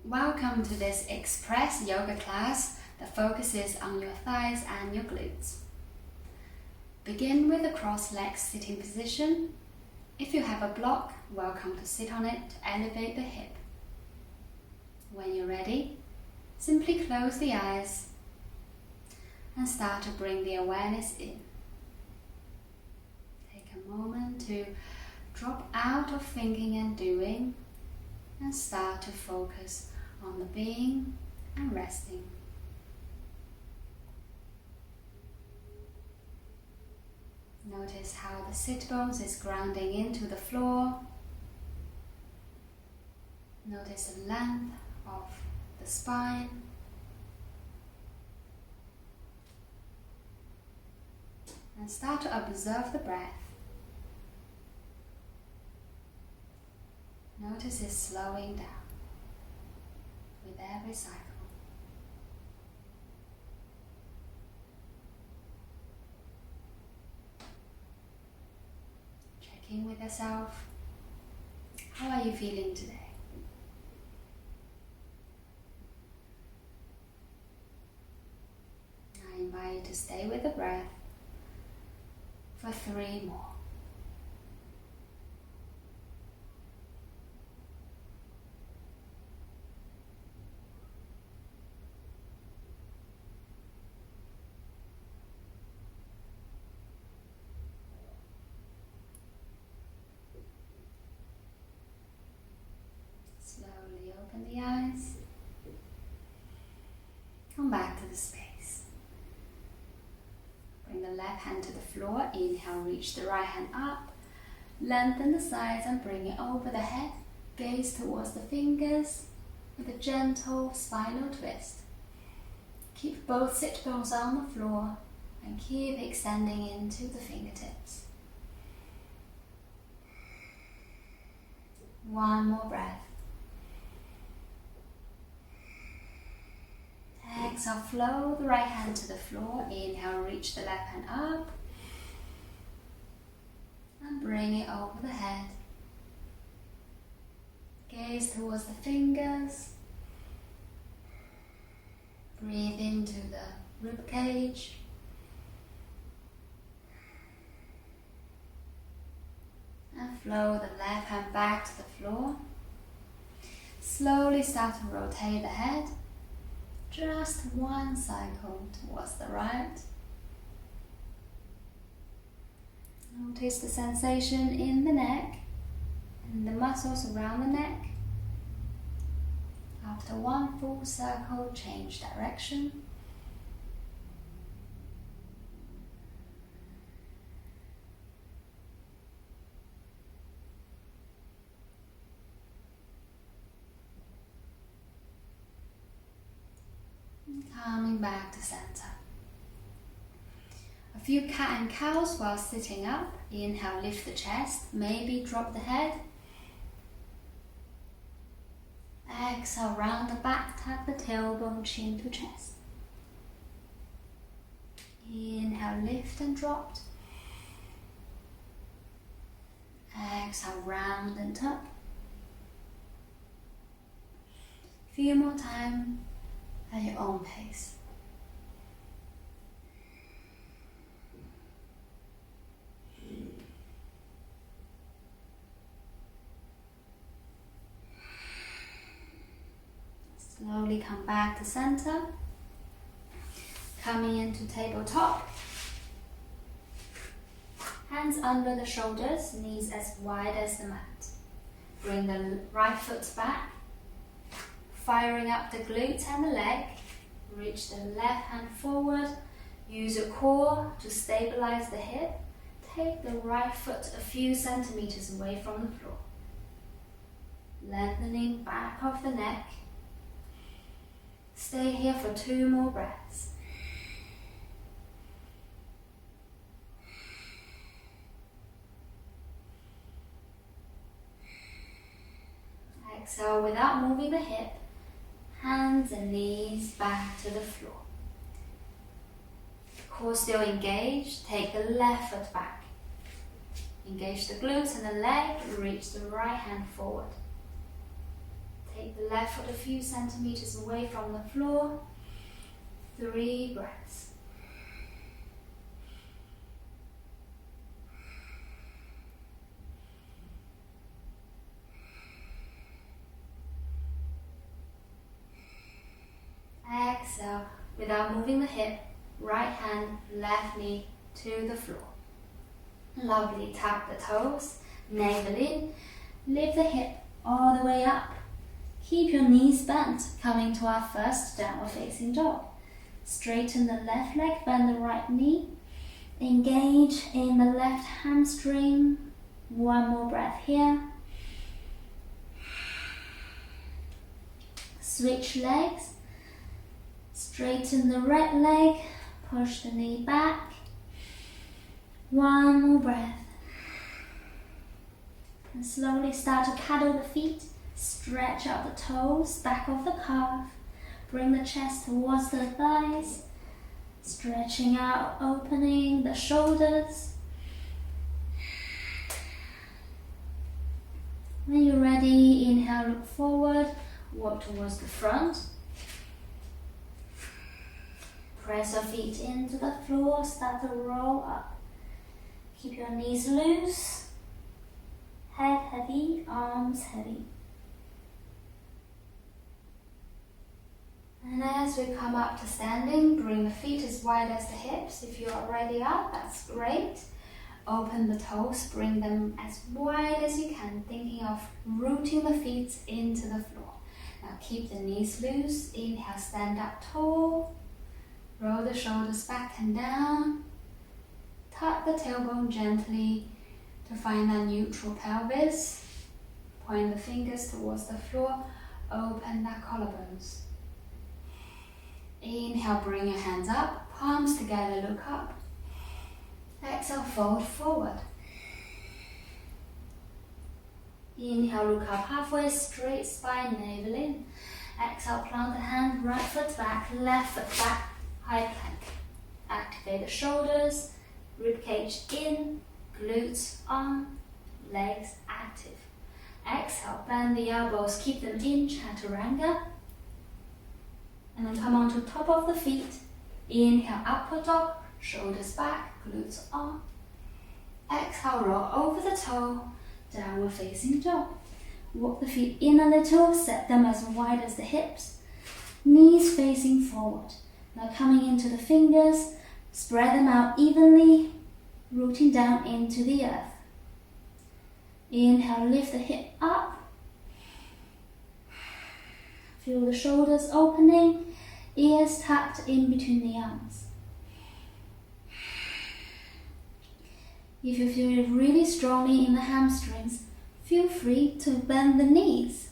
Welcome to this express yoga class that focuses on your thighs and your glutes. Begin with a cross-legged sitting position. If you have a block, welcome to sit on it to elevate the hip. When you're ready, simply close the eyes and start to bring the awareness in. Take a moment to drop out of thinking and doing and start to focus on the being and resting. Notice how the sit bones is grounding into the floor. Notice the length of the spine. And start to observe the breath. Notice it slowing down with every cycle. Check in with yourself. How are you feeling today? I invite you to stay with the breath for 3 more. Slowly open the eyes. Come back to the space. Bring the left hand to the floor. Inhale, reach the right hand up. Lengthen the sides and bring it over the head. Gaze towards the fingers with a gentle spinal twist. Keep both sit bones on the floor and keep extending into the fingertips. 1 more breath. Exhale, flow the right hand to the floor. Inhale, reach the left hand up. And bring it over the head. Gaze towards the fingers. Breathe into the rib cage. And flow the left hand back to the floor. Slowly start to rotate the head. Just 1 cycle towards the right. Notice the sensation in the neck and the muscles around the neck. After 1 full circle, change direction. Coming back to center. A few cat and cows while sitting up. Inhale, lift the chest, maybe drop the head. Exhale, round the back, tap the tailbone, chin to chest. Inhale, lift and drop. Exhale, round and tuck. Few more time at your own pace. Slowly come back to center. Coming into tabletop. Hands under the shoulders, knees as wide as the mat. Bring the right foot back. Firing up the glutes and the leg. Reach the left hand forward. Use your core to stabilize the hip. Take the right foot a few centimeters away from the floor. Lengthening back of the neck. Stay here for 2 more breaths. Exhale without moving the hip. Hands and knees back to the floor. Core still engaged. Take the left foot back. Engage the glutes and the leg. Reach the right hand forward. Take the left foot a few centimeters away from the floor. 3 breaths. Exhale, without moving the hip, right hand, left knee to the floor. Lovely, tap the toes, navel in, lift the hip all the way up. Keep your knees bent, coming to our first downward facing dog. Straighten the left leg, bend the right knee. Engage in the left hamstring. One more breath here. Switch legs. Straighten the right leg, push the knee back. One more breath. And slowly start to cuddle the feet. Stretch out the toes, back of the calf. Bring the chest towards the thighs. Stretching out, opening the shoulders. When you're ready, inhale, look forward, walk towards the front. Press your feet into the floor, start to roll up. Keep your knees loose, head heavy, arms heavy. And as we come up to standing, bring the feet as wide as the hips. If you're already up, that's great. Open the toes, bring them as wide as you can, thinking of rooting the feet into the floor. Now keep the knees loose. Inhale, stand up tall. Roll the shoulders back and down. Tuck the tailbone gently to find that neutral pelvis. Point the fingers towards the floor. Open the collarbones. Inhale, bring your hands up. Palms together, look up. Exhale, fold forward. Inhale, look up halfway, straight spine, navel in. Exhale, plant the hand, right foot back, left foot back. High plank. Activate the shoulders, rib cage in, glutes on, legs active. Exhale, bend the elbows, keep them in, chaturanga. And then come onto top of the feet. Inhale, upward dog, shoulders back, glutes on. Exhale, roll over the toe, downward facing dog. Walk the feet in a little, set them as wide as the hips. Knees facing forward. Now coming into the fingers, spread them out evenly, rooting down into the earth. Inhale, lift the hip up. Feel the shoulders opening, ears tucked in between the arms. If you feel it really strongly in the hamstrings, feel free to bend the knees.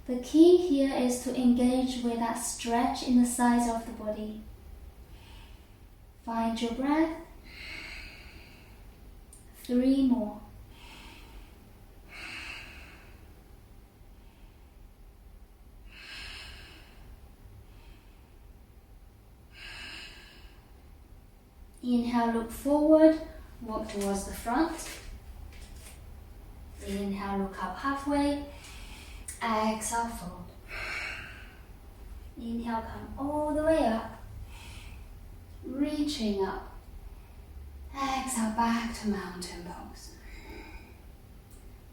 The key here is to engage with that stretch in the sides of the body. Find your breath. 3 more. Inhale, look forward, walk towards the front. Inhale, look up halfway. Exhale, fold. Inhale, come all the way up, reaching up. Exhale, back to mountain pose.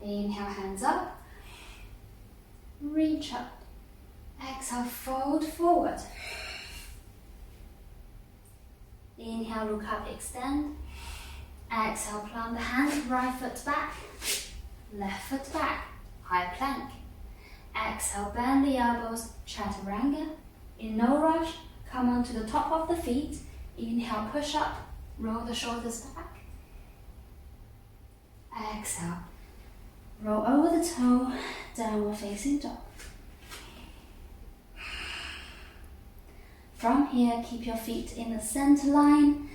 Inhale, hands up, reach up. Exhale, fold forward. Inhale, look up, extend. Exhale, plant the hand, right foot back, left foot back, high plank. Exhale, bend the elbows, chaturanga. In no rush, come onto the top of the feet. Inhale, push up, roll the shoulders back. Exhale, roll over the toe, downward facing dog. From here, keep your feet in the center line.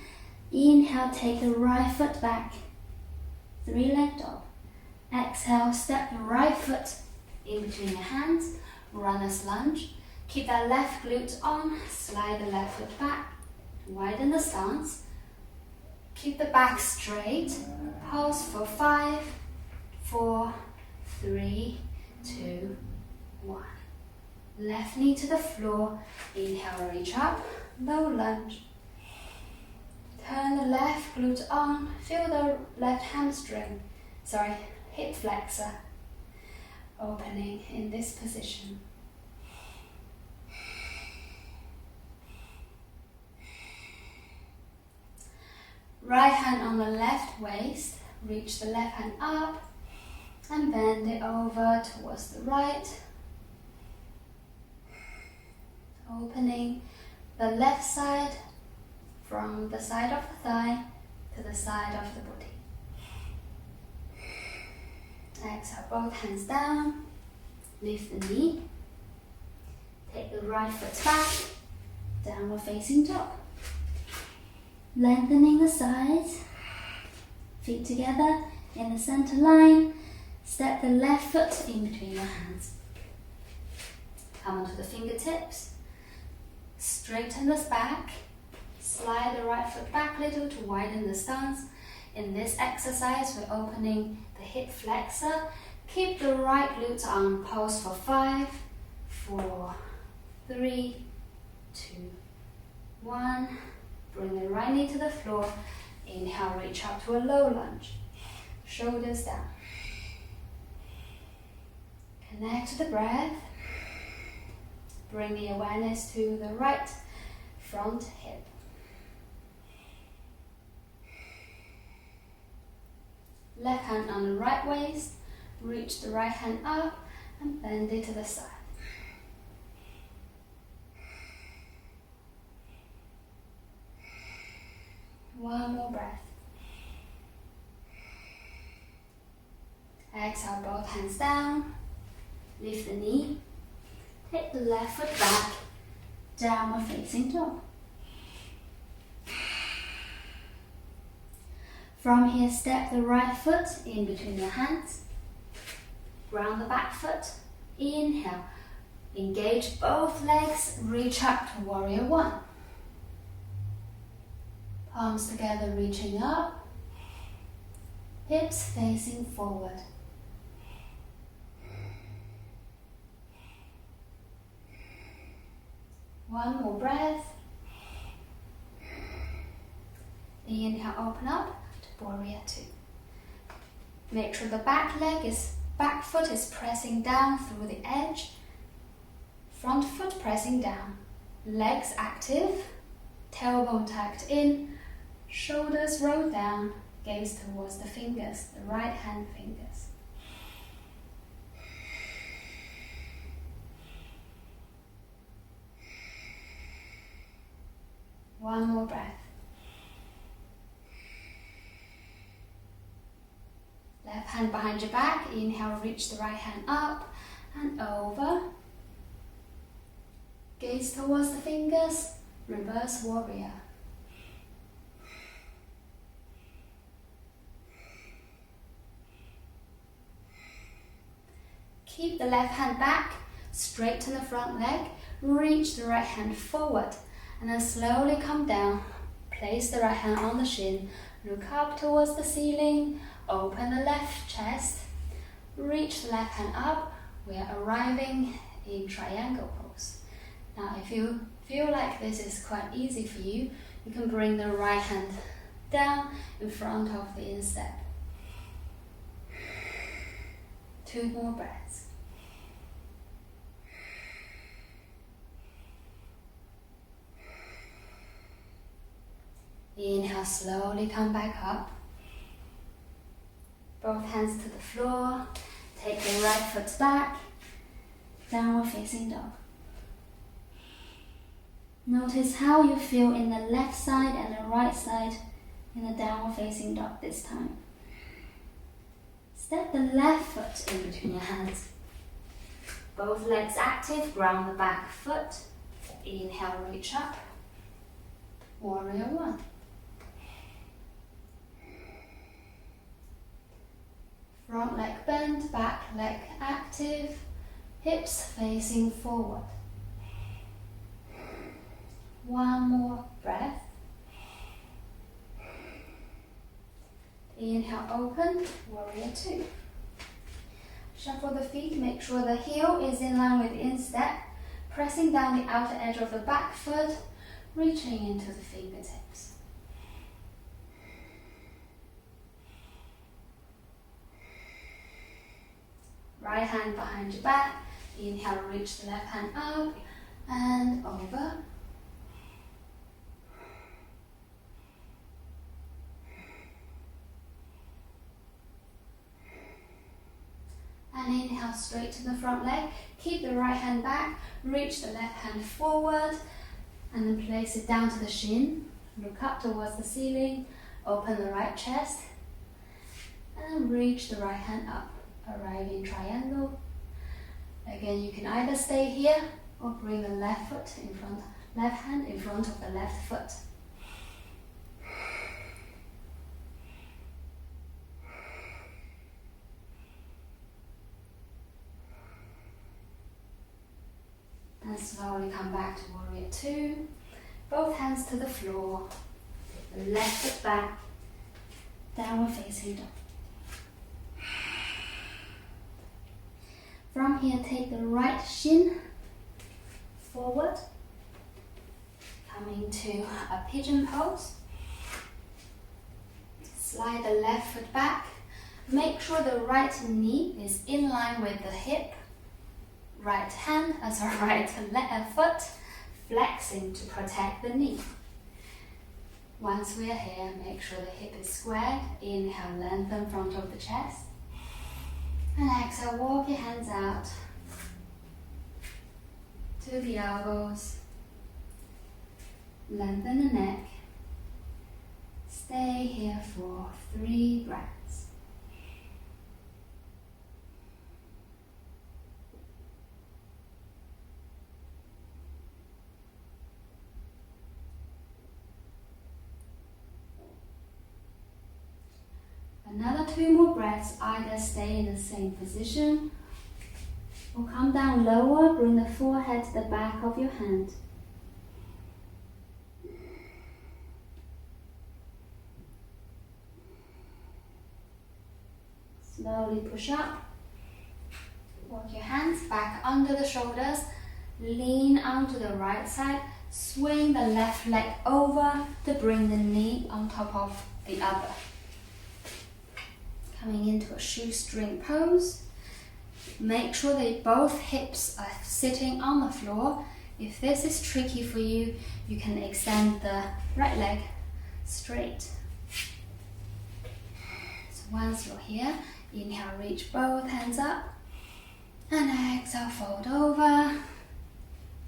Inhale, take the right foot back. 3-leg dog. Exhale, step the right foot in between your hands. Runner's lunge. Keep that left glute on. Slide the left foot back. Widen the stance. Keep the back straight. Pause for 5, 4, 3, 2, 1. Left knee to the floor. Inhale, reach up, low lunge. Turn the left glute on. Feel the left hamstring, hip flexor opening in this position. Right hand on the left waist. Reach the left hand up and bend it over towards the right. Opening the left side from the side of the thigh to the side of the body. Exhale, both hands down. Lift the knee. Take the right foot back. Downward facing dog. Lengthening the sides. Feet together in the center line. Step the left foot in between your hands. Come onto the fingertips. Straighten the back. Slide the right foot back a little to widen the stance. In this exercise, we're opening the hip flexor. Keep the right glutes on. Pose for 5, 4, 3, 2, 1. Bring the right knee to the floor. Inhale, reach up to a low lunge. Shoulders down. Connect to the breath. Bring the awareness to the right front hip. Left hand on the right waist. Reach the right hand up and bend it to the side. One more breath. Exhale, both hands down. Lift the knee. Take the left foot back. Downward facing dog. From here, step the right foot in between your hands. Ground the back foot. Inhale. Engage both legs. Reach up to warrior 1. Palms together, reaching up. Hips facing forward. One more breath. Inhale, open up to warrior 2. Make sure the back foot is pressing down through the edge. Front foot pressing down. Legs active. Tailbone tucked in. Shoulders rolled down. Gaze towards the fingers, the right hand fingers. One more breath. Left hand behind your back. Inhale, reach the right hand up and over. Gaze towards the fingers. Reverse warrior. Keep the left hand back. Straighten the front leg. Reach the right hand forward. And then slowly come down. Place the right hand on the shin. Look up towards the ceiling. Open the left chest. Reach the left hand up. We are arriving in triangle pose. Now if you feel like this is quite easy for you, you can bring the right hand down in front of the instep. 2 more breaths. Inhale, slowly come back up. Both hands to the floor. Take the right foot back. Downward facing dog. Notice how you feel in the left side and the right side in the downward facing dog this time. Step the left foot in between your hands. Both legs active, ground the back foot. Inhale, reach up. Warrior 1. Front leg bent, back leg active, hips facing forward. One more breath. Inhale, open, warrior 2. Shuffle the feet, make sure the heel is in line with the instep, pressing down the outer edge of the back foot, reaching into the fingertips. Right hand behind your back, inhale, reach the left hand up and over. And inhale, straight to the front leg. Keep the right hand back, reach the left hand forward, and then place it down to the shin. Look up towards the ceiling, open the right chest, and reach the right hand up. Arrive in triangle. Again, you can either stay here or bring the left hand in front of the left foot. And slowly come back to warrior two. Both hands to the floor. The left foot back. Downward facing dog. From here, take the right shin forward. Coming to a pigeon pose. Slide the left foot back. Make sure the right knee is in line with the hip. Right foot flexing to protect the knee. Once we are here, make sure the hip is squared. Inhale, lengthen front of the chest. And exhale, walk your hands out to the elbows. Lengthen the neck. Stay here for 3 breaths. Another 2 more breaths, either stay in the same position or come down lower, bring the forehead to the back of your hand. Slowly push up, walk your hands back under the shoulders, lean onto the right side, swing the left leg over to bring the knee on top of the other. Coming into a shoestring pose. Make sure that both hips are sitting on the floor. If this is tricky for you, you can extend the right leg straight. So once you're here, inhale, reach both hands up, and exhale, fold over.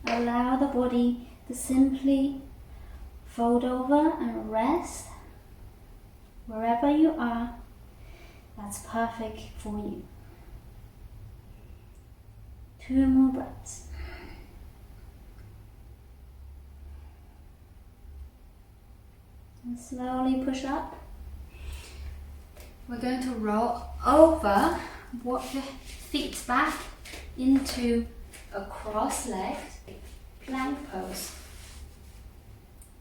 Allow the body to simply fold over and rest wherever you are. That's perfect for you. 2 more breaths. And slowly push up. We're going to roll over, walk your feet back into a cross-legged plank pose.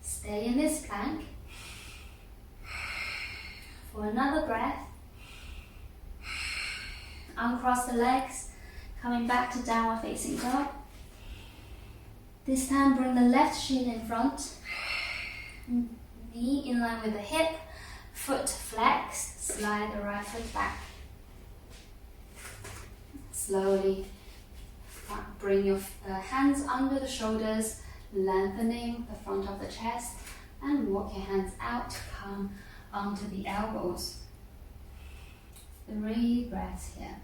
Stay in this plank for another breath. Uncross the legs, coming back to downward facing dog. This time bring the left shin in front, knee in line with the hip, foot flexed, slide the right foot back. Slowly bring your hands under the shoulders, lengthening the front of the chest, and walk your hands out, come onto the elbows. 3 breaths here.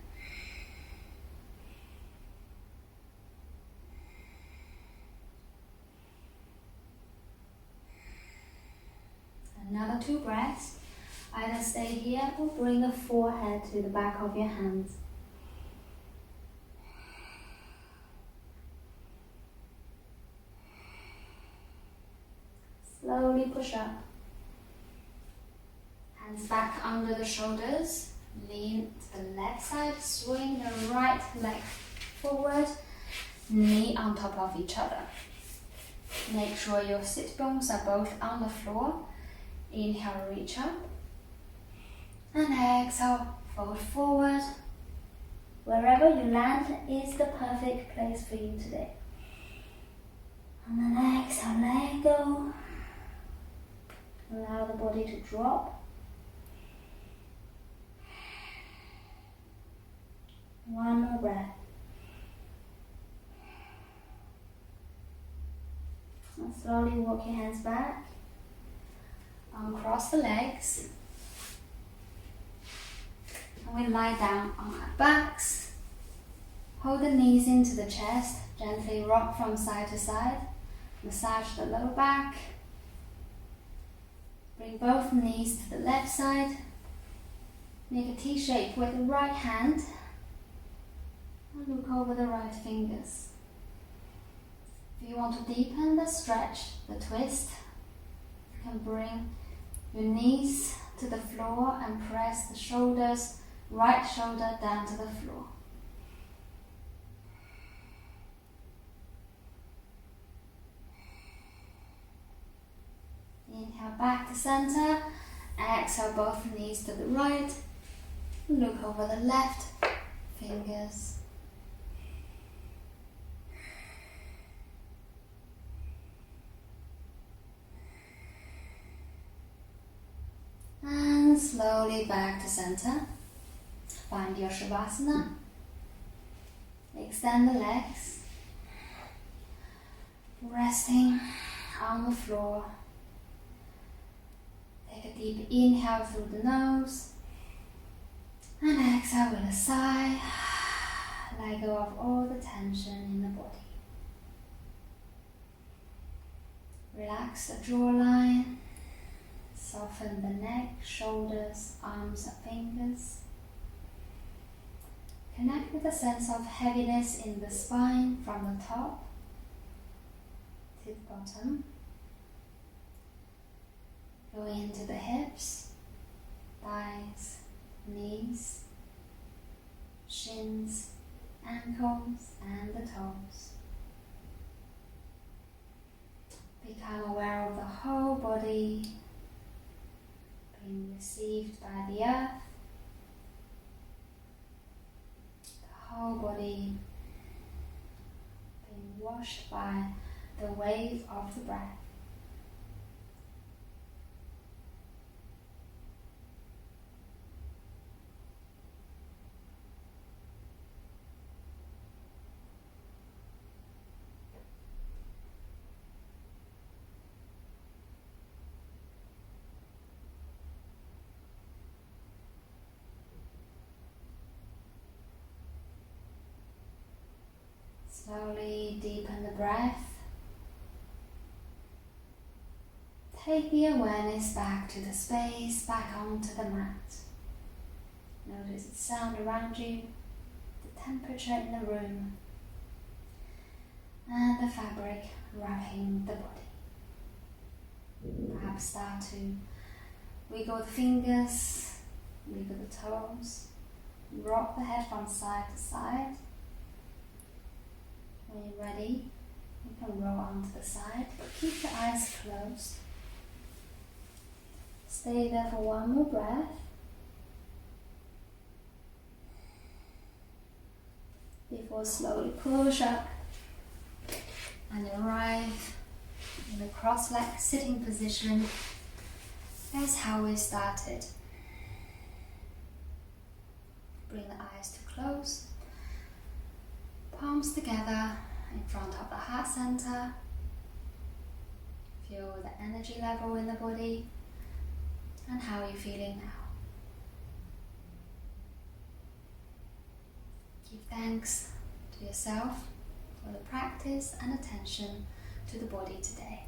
Another 2 breaths. Either stay here or bring the forehead to the back of your hands. Slowly push up. Hands back under the shoulders. Lean to the left side. Swing the right leg forward. Knee on top of each other. Make sure your sit bones are both on the floor. Inhale, reach up. And exhale, fold forward. Wherever you land is the perfect place for you today. And then exhale, let go. Allow the body to drop. One more breath. And slowly walk your hands back. Uncross the legs. And we lie down on our backs. Hold the knees into the chest. Gently rock from side to side. Massage the lower back. Bring both knees to the left side. Make a T shape with the right hand. And look over the right fingers. If you want to deepen the stretch, the twist, you can bring your knees to the floor and press the shoulders, right shoulder down to the floor. Inhale back to center, exhale both knees to the right, look over the left fingers. And slowly back to center. Find your Shavasana. Extend the legs. Resting on the floor. Take a deep inhale through the nose. And exhale with a sigh. Let go of all the tension in the body. Relax the jawline. Soften the neck, shoulders, arms and fingers. Connect with a sense of heaviness in the spine from the top to the bottom. Go into the hips, thighs, knees, shins, ankles and the toes. Become aware of the whole body being received by the earth, the whole body being washed by the wave of the breath. Slowly deepen the breath. Take the awareness back to the space, back onto the mat. Notice the sound around you, the temperature in the room, and the fabric wrapping the body. Perhaps start to wiggle the fingers, wiggle the toes, rock the head from side to side. When you're ready, you can roll onto the side, but keep your eyes closed. Stay there for one more breath. Before slowly push up and arrive in the cross-legged sitting position as how we started. Bring the eyes to close. Palms together in front of the heart center. Feel the energy level in the body and how you're feeling now. Give thanks to yourself for the practice and attention to the body today.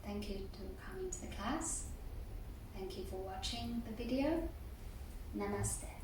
Thank you for coming to the class. Thank you for watching the video. Namaste.